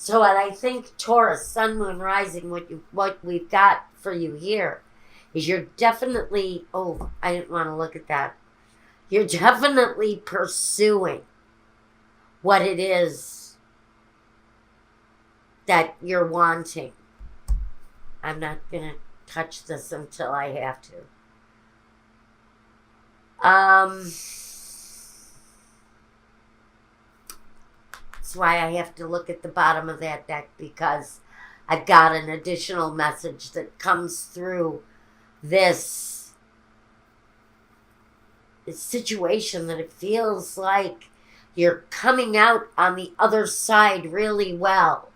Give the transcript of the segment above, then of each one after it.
So what I think, Taurus, Sun, Moon, Rising, what we've got for you here is you're definitely, oh, I didn't want to look at that. You're definitely pursuing what it is that you're wanting. I'm not going to touch this until I have to. That's why I have to look at the bottom of that deck, because I've got an additional message that comes through this situation that it feels like you're coming out on the other side really well.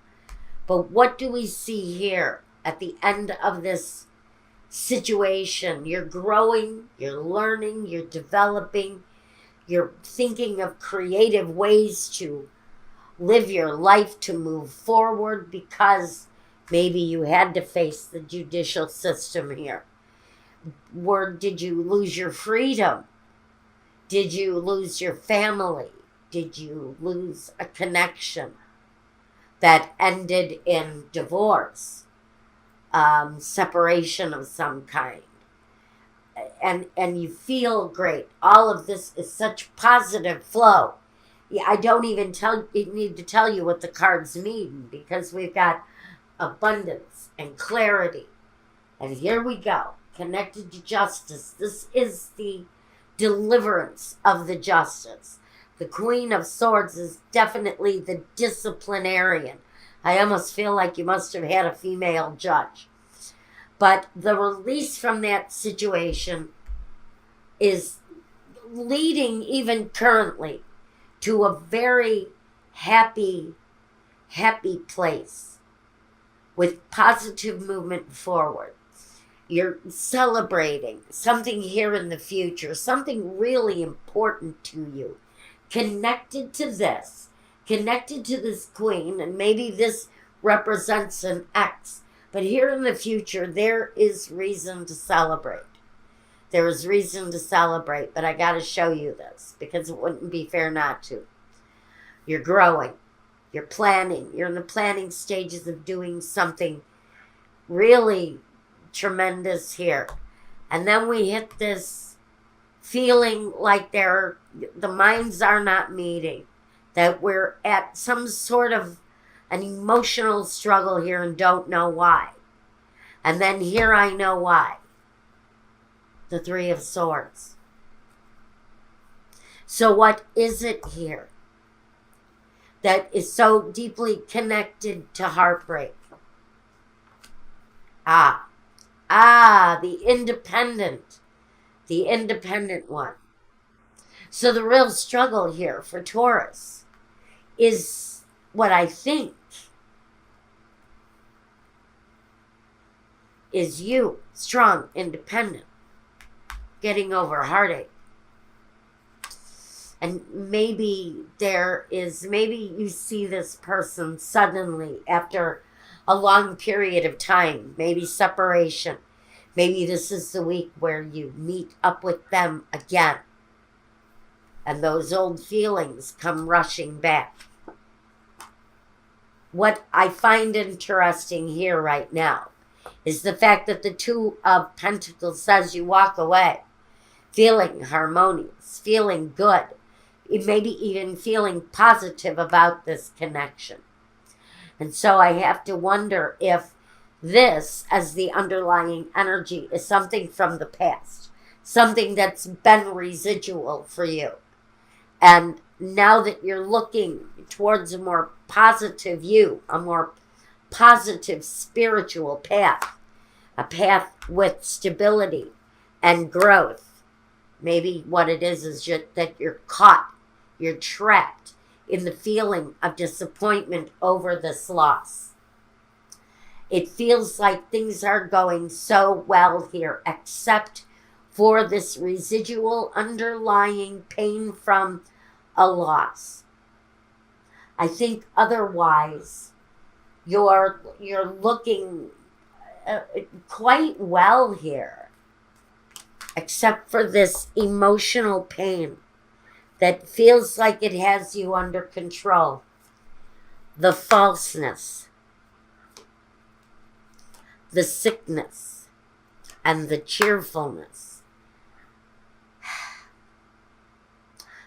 But what do we see here at the end of this situation? You're growing, you're learning, you're developing, you're thinking of creative ways to live your life, to move forward, because maybe you had to face the judicial system here. Did you lose your freedom? Did you lose your family? Did you lose a connection that ended in divorce, separation of some kind? And you feel great. All of this is such positive flow. Yeah, I don't even need to tell you what the cards mean, because we've got abundance and clarity. And here we go, connected to justice. This is the deliverance of the justice. The Queen of Swords is definitely the disciplinarian. I almost feel like you must have had a female judge. But the release from that situation is leading, even currently, to a very happy place with positive movement forward. You're celebrating something here in the future, something really important to you, connected to this queen, and maybe this represents an ex. But here in the future, there is reason to celebrate. There is reason to celebrate, but I got to show you this because it wouldn't be fair not to. You're growing. You're planning. You're in the planning stages of doing something really tremendous here. And then we hit this feeling like the minds are not meeting, that we're at some sort of an emotional struggle here and don't know why. And then here I know why. The Three of Swords. So what is it here that is so deeply connected to heartbreak? The independent one. So the real struggle here for Taurus is what I think is you, strong, independent, getting over heartache. And maybe you see this person suddenly after a long period of time, maybe separation. Maybe this is the week where you meet up with them again. And those old feelings come rushing back. What I find interesting here right now is the fact that the Two of Pentacles says you walk away feeling harmonious, feeling good, maybe even feeling positive about this connection. And so I have to wonder if this, as the underlying energy, is something from the past, something that's been residual for you. And now that you're looking towards a more positive you, a more positive spiritual path, a path with stability and growth, maybe what it is that you're caught, you're trapped in the feeling of disappointment over this loss. It feels like things are going so well here, except for this residual underlying pain from a loss. I think otherwise you're looking quite well here, except for this emotional pain that feels like it has you under control. the falseness, the sickness, and the cheerfulness.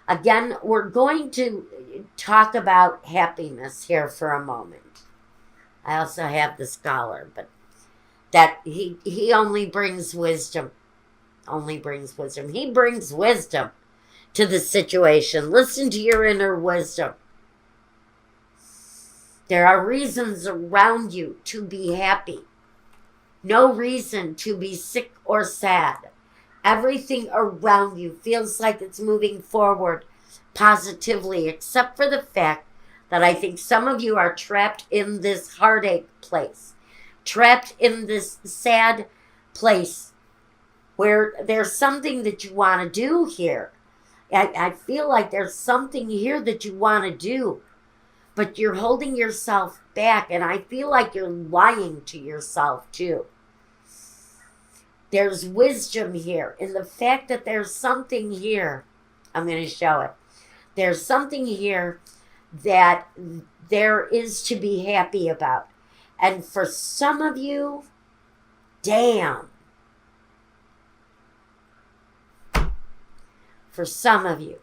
Again, we're going to talk about happiness here for a moment. I also have the scholar, but that he only brings wisdom. Only brings wisdom. He brings wisdom to the situation. Listen to your inner wisdom. There are reasons around you to be happy. No reason to be sick or sad. Everything around you feels like it's moving forward positively, except for the fact that I think some of you are trapped in this heartache place, trapped in this sad place where there's something that you want to do here. I feel like there's something here that you want to do, but you're holding yourself back, and I feel like you're lying to yourself too. There's wisdom here in the fact that there's something here. I'm going to show it. There's something here that there is to be happy about. And for some of you, damn. For some of you,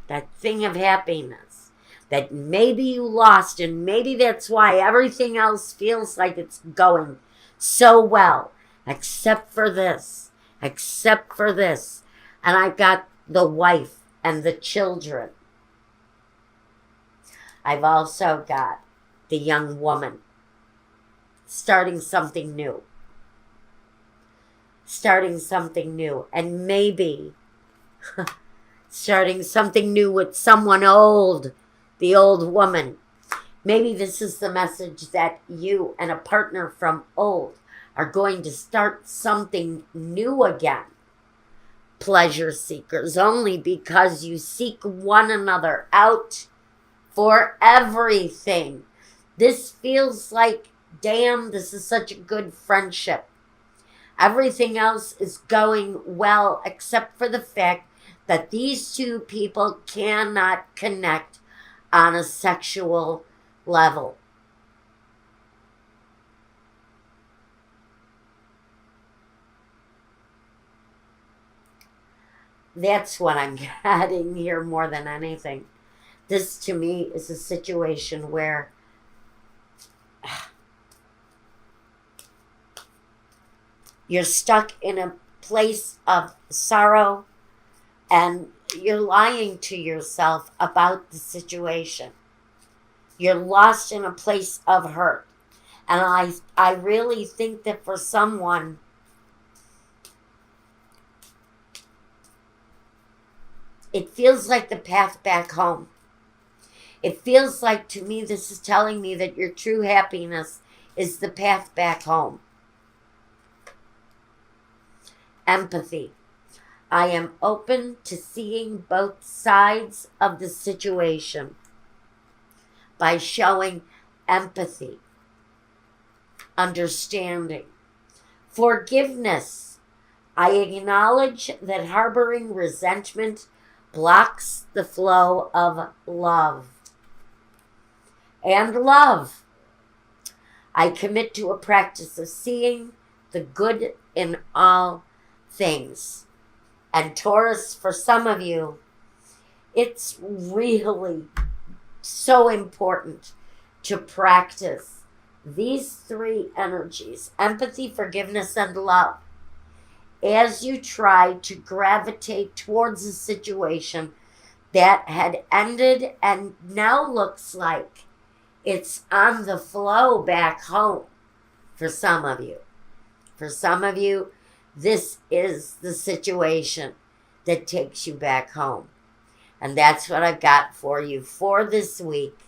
that thing of happiness that maybe you lost, and maybe that's why everything else feels like it's going so well. Except for this. Except for this. And I've got the wife and the children. I've also got the young woman starting something new. Starting something new. And maybe starting something new with someone old. The old woman. Maybe this is the message that you and a partner from old are going to start something new again. Pleasure seekers only, because you seek one another out for everything. This feels like, damn, this is such a good friendship. Everything else is going well except for the fact that these two people cannot connect on a sexual level. That's what I'm getting here more than anything. This, to me, is a situation where you're stuck in a place of sorrow and you're lying to yourself about the situation. You're lost in a place of hurt. And I really think that for someone, it feels like the path back home. It feels like, to me, this is telling me that your true happiness is the path back home. Empathy. I am open to seeing both sides of the situation by showing empathy, understanding, forgiveness. I acknowledge that harboring resentment blocks the flow of love. And love. I commit to a practice of seeing the good in all things. And Taurus, for some of you, it's really so important to practice these three energies, empathy, forgiveness, and love, as you try to gravitate towards a situation that had ended and now looks like it's on the flow back home for some of you. For some of you, this is the situation that takes you back home. And that's what I've got for you for this week.